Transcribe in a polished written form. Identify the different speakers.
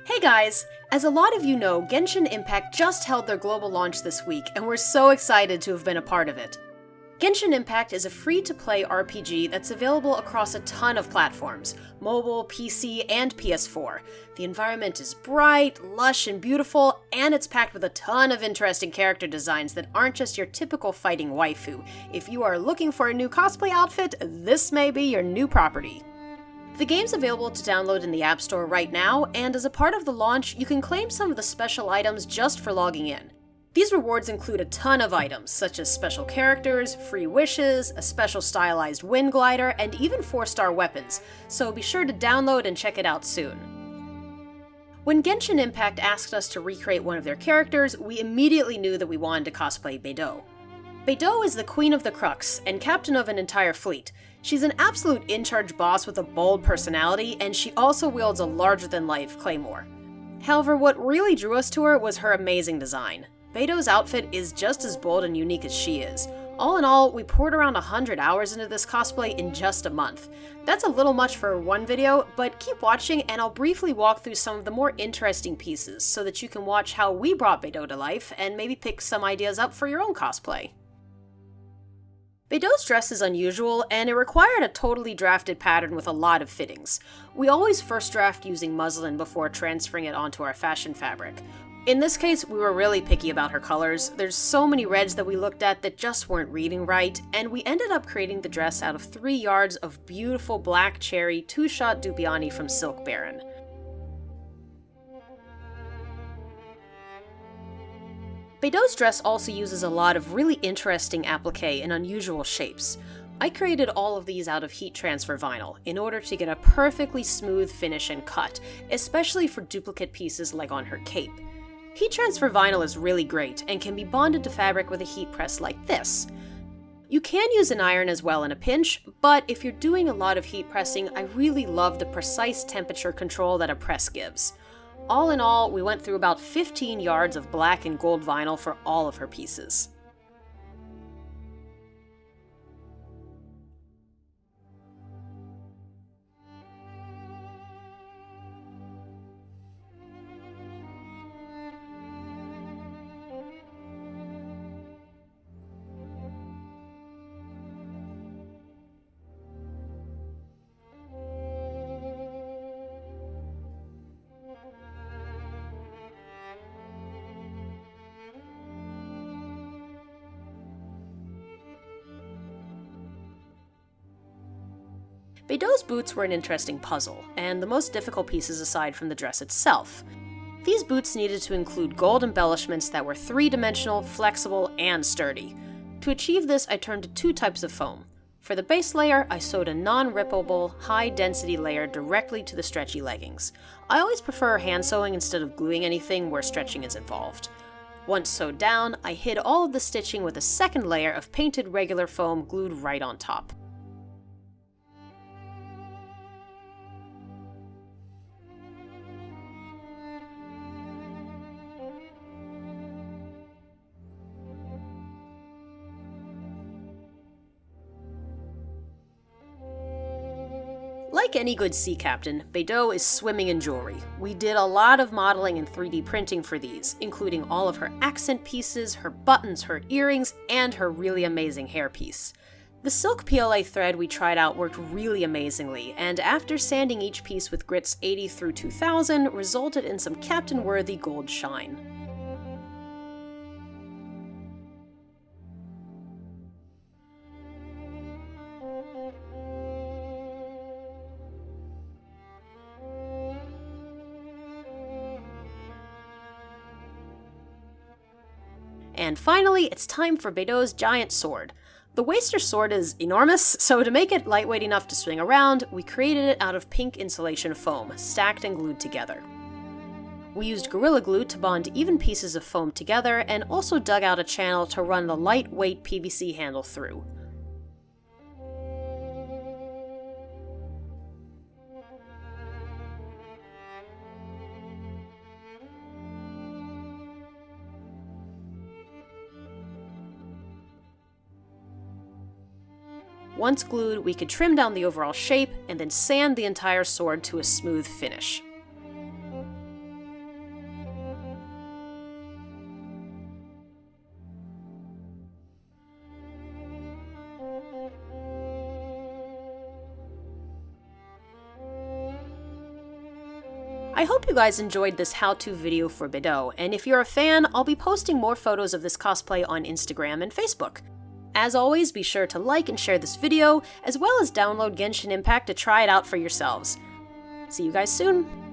Speaker 1: Hey guys! As a lot of you know, Genshin Impact just held their global launch this week, and we're so excited to have been a part of it. Genshin Impact is a free-to-play RPG that's available across a ton of platforms, mobile, PC, and PS4. The environment is bright, lush, and beautiful, and it's packed with a ton of interesting character designs that aren't just your typical fighting waifu. If you are looking for a new cosplay outfit, this may be your new property. The game's available to download in the App Store right now, and as a part of the launch, you can claim some of the special items just for logging in. These rewards include a ton of items, such as special characters, free wishes, a special stylized wind glider, and even 4-star weapons, so be sure to download and check it out soon. When Genshin Impact asked us to recreate one of their characters, we immediately knew that we wanted to cosplay Beidou. Beidou is the queen of the Crux, and captain of an entire fleet. She's an absolute in-charge boss with a bold personality, and she also wields a larger-than-life claymore. However, what really drew us to her was her amazing design. Beidou's outfit is just as bold and unique as she is. All in all, we poured around 100 hours into this cosplay in just a month. That's a little much for one video, but keep watching and I'll briefly walk through some of the more interesting pieces so that you can watch how we brought Beidou to life and maybe pick some ideas up for your own cosplay. Beidou's dress is unusual, and it required a totally drafted pattern with a lot of fittings. We always first draft using muslin before transferring it onto our fashion fabric. In this case, we were really picky about her colors. There's so many reds that we looked at that just weren't reading right, and we ended up creating the dress out of 3 yards of beautiful black cherry 2-shot Dupioni from Silk Baron. Beidou's dress also uses a lot of really interesting applique in unusual shapes. I created all of these out of heat transfer vinyl in order to get a perfectly smooth finish and cut, especially for duplicate pieces like on her cape. Heat transfer vinyl is really great and can be bonded to fabric with a heat press like this. You can use an iron as well in a pinch, but if you're doing a lot of heat pressing, I really love the precise temperature control that a press gives. All in all, we went through about 15 yards of black and gold vinyl for all of her pieces. Beidou's boots were an interesting puzzle, and the most difficult pieces aside from the dress itself. These boots needed to include gold embellishments that were 3-dimensional, flexible, and sturdy. To achieve this, I turned to 2 types of foam. For the base layer, I sewed a non-rippable, high-density layer directly to the stretchy leggings. I always prefer hand sewing instead of gluing anything where stretching is involved. Once sewed down, I hid all of the stitching with a second layer of painted regular foam glued right on top. Like any good sea captain, Beidou is swimming in jewelry. We did a lot of modeling and 3D printing for these, including all of her accent pieces, her buttons, her earrings, and her really amazing hairpiece. The silk PLA thread we tried out worked really amazingly, and after sanding each piece with grits 80 through 2000, resulted in some captain-worthy gold shine. And finally, it's time for Beidou's giant sword. The Waster sword is enormous, so to make it lightweight enough to swing around, we created it out of pink insulation foam, stacked and glued together. We used Gorilla Glue to bond even pieces of foam together, and also dug out a channel to run the lightweight PVC handle through. Once glued, we could trim down the overall shape and then sand the entire sword to a smooth finish. I hope you guys enjoyed this how-to video for Beidou, and if you're a fan, I'll be posting more photos of this cosplay on Instagram and Facebook. As always, be sure to like and share this video, as well as download Genshin Impact to try it out for yourselves. See you guys soon!